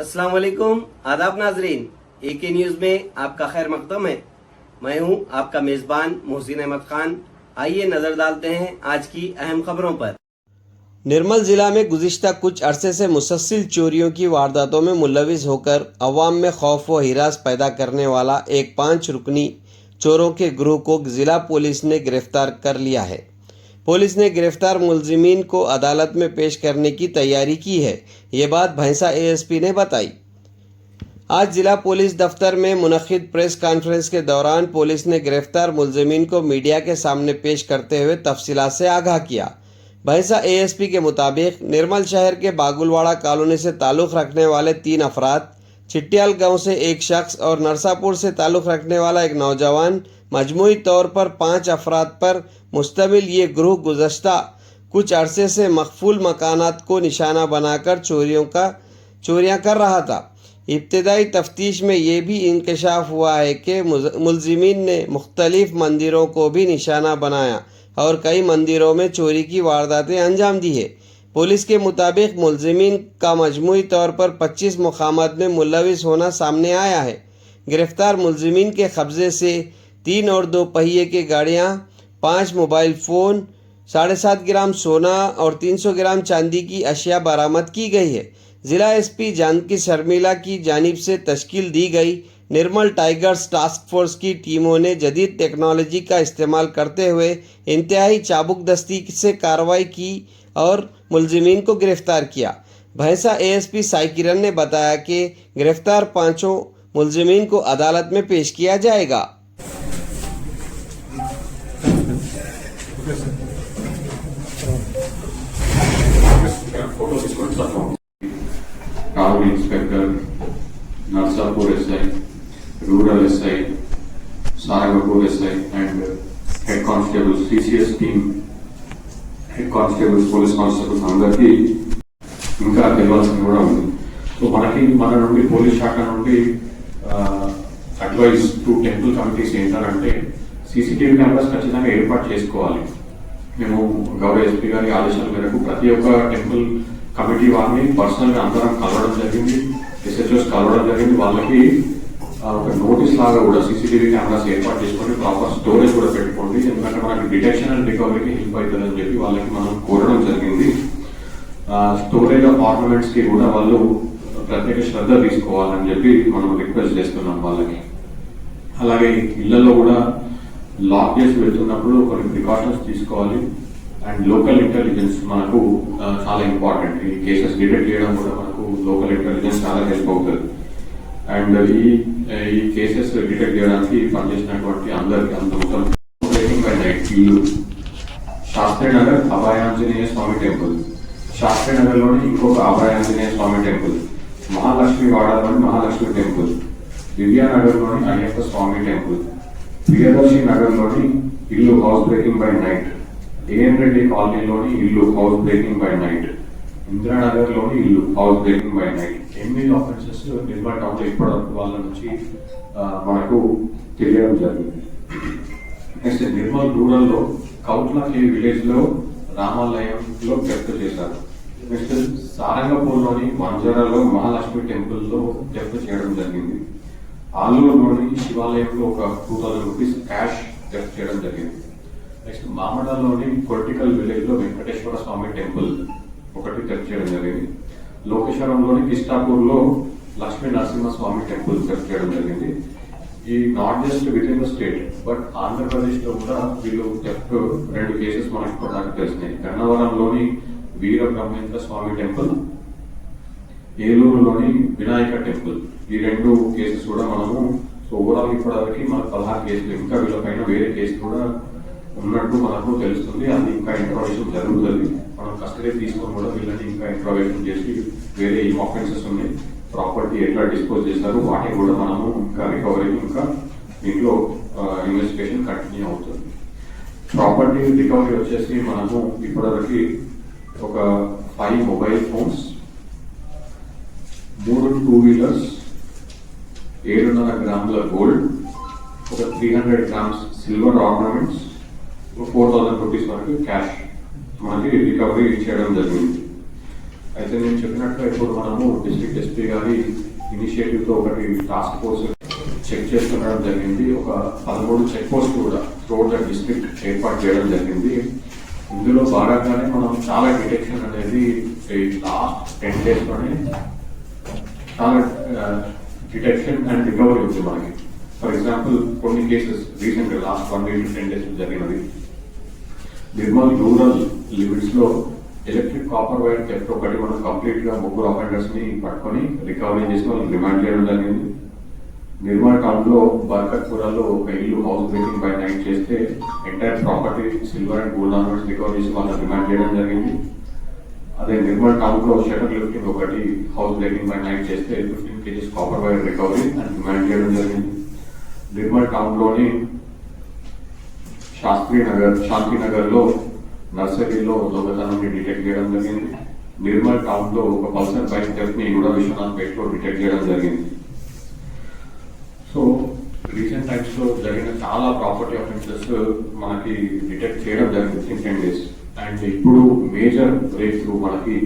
अस्सलाम वालेकुम, आदाब नाजरीन। AK न्यूज में आपका खैर मकदम है। मैं हूं आपका मेजबान मोहसिन अहमद खान। आइए नजर डालते हैं आज की अहम खबरों पर। निर्मल जिला में गुज़िश्ता कुछ अरसे से मुसलसल चोरियों की वारदातों में मुलविस होकर अवाम में खौफ व हिरास पैदा करने वाला एक 5 रुकनी चोरों के ग्रुप को जिला पुलिस ने गिरफ्तार कर लिया है। पुलिस ने गिरफ्तार मुलजिमीन को अदालत में पेश करने की तैयारी की है। ये बात भैंसा ASP ने बताई। आज जिला पुलिस दफ्तर में मुनक्किद प्रेस कॉन्फ्रेंस के दौरान पुलिस ने गिरफ्तार मुलजिमीन को मीडिया के सामने पेश करते हुए तफसीलात से आगाह किया। भैंसा ASP के मुताबिक निर्मल शहर के बागुलवाड़ा कॉलोनी से ताल्लुक़ रखने वाले 3 अफराद, चिट्टियाल गांव से एक शख्स और नरसापुर से ताल्लुक़ रखने वाला एक नौजवान, मजमूई तौर पर 5 अफराद पर मुश्तमिल ये ग्रुह गुज़श्ता कुछ अरसे से मखफूल मकानात को निशाना बनाकर चोरियां कर रहा था। इब्तदाई तफ्तीश में ये भी इंकशाफ हुआ है कि मुलजिमीन ने मुख्तलिफ मंदिरों को भी निशाना बनाया और कई मंदिरों में चोरी की वारदातें अंजाम दी है। पुलिस के मुताबिक मुलजिमीन का मजमूई तौर पर 25 मुक़ामात में मुलविस होना सामने आया है। गिरफ्तार मुलजिमीन के कब्जे से 3 और 2 पहिए की गाड़ियाँ, 5 मोबाइल फ़ोन, 7.5 ग्राम सोना और 300 ग्राम चांदी की अशिया बरामद की गई है। जिला SP जानकी शर्मिला की जानिब से तश्कील दी गई निर्मल टाइगर्स टास्क फोर्स की टीमों ने जदीद टेक्नोलॉजी का इस्तेमाल करते हुए इंतहाई चाबुकदस्ती से कार्रवाई की और मुलजिमीन को गिरफ्तार किया। भैंसा ASP साई किरण ने बताया कि गिरफ्तार 5 मुलजिमीन को अदालत में पेश किया जाएगा। Inspector Narsapur SI, rural SI, Sarangpur SI and head constables, CCS team, head constables, police constables అందరికీ ఇంకా తెలియాల్సింది కూడా ఉంది. సో మన నుండి పోలీస్ శాఖ నుండి అడ్వైస్ టు టెంపుల్ కమిటీస్ ఏంటంటే CCTV కెమెరాస్ ఖచ్చితంగా ఏర్పాటు చేసుకోవాలి. మేము గౌరవ SP గారి ఆదేశాల మేరకు ప్రతి ఒక్క టెంపుల్ కమిటీ వారిని పర్సనల్ గా అందరం కలవడం జరిగింది, SHOs కలవడం జరిగింది. వాళ్ళకి ఒక నోటీస్ లాగా కూడా CCTV కెమెరాస్ ఏర్పాటు చేసుకొని ప్రాపర్ స్టోరేజ్ కూడా పెట్టుకోండి, ఎందుకంటే మనకి డిటెక్షన్ అండ్ రికవరీకి హెల్ప్ అవుతుందని చెప్పి వాళ్ళకి మనం కోరడం జరిగింది. స్టోరేజ్ ఆఫ్ ఆర్నమెంట్స్ కి కూడా వాళ్ళు ప్రత్యేక శ్రద్ధ తీసుకోవాలని చెప్పి మనం రిక్వెస్ట్ చేస్తున్నాం వాళ్ళకి. అలాగే ఇళ్లలో కూడా లాక్ చేసి వెళ్తున్నప్పుడు కొన్ని ప్రికాషన్స్ తీసుకోవాలి. అండ్ లోకల్ ఇంటెలిజెన్స్ మనకు చాలా ఇంపార్టెంట్. ఈ కేసెస్ డిటెక్ట్ చేయడం కూడా మనకు లోకల్ ఇంటెలిజెన్స్ చాలా హెల్ప్ అవుతుంది. అండ్ ఈ కేసెస్ డిటెక్ట్ చేయడానికి పనిచేసినటువంటి అందరికి అందరూ ఇల్లు శాస్త్రీనగర్ అభయాంజనేయ స్వామి టెంపుల్, శాస్త్రీనగర్లోని ఇంకొక అభయాంజనేయ స్వామి టెంపుల్, మహాలక్ష్మి వాడలోని మహాలక్ష్మి టెంపుల్, దివ్యానగర్లోని అయ్యప్ప స్వామి టెంపుల్, ప్రియదర్శి నగర్లోని ఇల్లు house breaking by night, AN Reddy కాలనీలోని ఇల్లు హౌస్ బ్రేకింగ్ బై నైట్, ఇందిరానగర్లోని ఇల్లు house breaking by night. 8 offences Nirmal టౌన్లో ఇప్పటివరకు వాళ్ళ నుంచి మనకు తెలియడం జరిగింది. నెక్స్ట్ నిర్మల్ రూరల్లో కౌట్లకి విలేజ్ లో రామాలయంలో థెఫ్ట్ చేశారు. నెక్స్ట్ సారంగపూర్లోని వంజరాలో మహాలక్ష్మి టెంపుల్ లో థెఫ్ట్ చేయడం జరిగింది. ఆలూరులోని శివాలయంలో ఒక 2000 రూపీస్ క్యాష్ థెఫ్ట్ చేయడం జరిగింది. నెక్స్ట్ మామడలోని పొలిటికల్ విలేజ్ లో వెంకటేశ్వర స్వామి టెంపుల్ ఒకటి థెఫ్ట్ చేయడం జరిగింది. లోకేశ్వరంలోని కిష్టాపూర్ లో లక్ష్మీ నరసింహస్వామి టెంపుల్ థెఫ్ట్ చేయడం జరిగింది. ఈ not just with in the state but Andhra Pradesh లో కూడా వీళ్ళు థెఫ్ట్ 2 కేసెస్ మనకి ఇప్పుడు నాకు తెలిసినాయి. గన్నవరంలోని వీర బ్రహ్మేంద్ర స్వామి టెంపుల్, ఏలూరులోని వినాయక టెంపుల్, ఈ 2 కేసెస్ కూడా మనము ఓవరాల్ ఇప్పటివరకు మనకు 16 కేసులు, ఇంకా వీళ్ళపైన వేరే కేసు కూడా ఉన్నట్టు మనకు తెలుస్తుంది. అది ఇంకా ఇంట్రోవేషన్ జరుగుతుంది. మనం కస్టడీ తీసుకొని కూడా వీళ్ళని ఇంకా ఇంట్రోవేషన్ చేసి వేరే ఏం ఆఫెన్సెస్ ఉన్నాయి, ప్రాపర్టీ ఎట్లా డిస్పోజ్ చేశారు, వాటిని కూడా మనము ఇంకా రికవరీ, ఇంకా దీంట్లో ఇన్వెస్టిగేషన్ కంటిన్యూ అవుతుంది. ప్రాపర్టీ రికవరీ వచ్చేసి మనము ఇప్పటివరకు ఒక 5 మొబైల్ ఫోన్స్, 3 2 వీలర్స్, 7.5 గ్రాముల గోల్డ్, ఒక 300 గ్రామ్స్ సిల్వర్ ఆర్నమెంట్స్, 4000 రూపీస్ వరకు క్యాష్ మనకి రికవరీ చేయడం జరిగింది. అయితే అయితే నేను చెప్పినట్టుగా ఇప్పుడు మనము డిస్ట్రిక్ట్ ఎస్పీ గారి ఇనిషియేటివ్ తో ఒకటి టాస్క్ ఫోర్స్ చెక్ చేస్తుండడం జరిగింది. ఒక 13 చెక్ పోస్ట్ కూడా త్రూఅవుట్ ద డిస్ట్రిక్ట్ ఏర్పాటు చేయడం జరిగింది. ఇందులో భాగంగానే మనం చాలా డిటెక్షన్ అనేది లాస్ట్ 10 days లోనే చాలా డిటెక్షన్ అండ్ రికవరీ ఉంది మనకి. ఫర్ ఎగ్జాంపుల్ కొన్ని కేసెస్ రీసెంట్ గా లాస్ట్ 1 week to 10 days జరిగినది. నిర్మల్ రూరల్ లిమిట్స్ లో ఎలక్ట్రిక్ కాపర్ వైర్ థెఫ్ట్ ఒకటి మనం కంప్లీట్ గా 3 అఫెండర్స్ ని పట్టుకొని రికవరీ చేసి వాళ్ళని రిమాండ్ చేయడం జరిగింది. నిర్మల్ టౌన్ లో బర్కత్పురాలో ఒక ఇల్లు హౌస్ బ్రేకింగ్ బై నైట్ చేస్తే entire property silver and gold ornaments recover చేసి వాళ్ళని రిమాండ్ చేయడం జరిగింది. అదే నిర్మల్ టౌన్ లో షటర్ లిఫ్టింగ్ ఒకటి హౌస్ బ్రేకింగ్ బై నైట్ చేస్తే 15 kgs copper wire recovery and remand చేయడం జరిగింది. నిర్మల్ టౌన్ లోని శాంతినగర్ లో నర్సరీలో దొంగతనాన్ని డిటెక్ట్ చేయడం జరిగింది. నిర్మల్ టౌన్ లో ఒక పల్సర్ బైక్ థెఫ్ట్ ని కూడా విశ్వనాథ్ పేట్ లో డిటెక్ట్ చేయడం జరిగింది. సో రీసెంట్ టైమ్స్ లో జరిగిన చాలా ప్రాపర్టీ అఫెన్సెస్ మనకి డిటెక్ట్ చేయడం జరిగింది in 10 days. అండ్ ఇప్పుడు మేజర్ బ్రేక్ త్రూ మనకి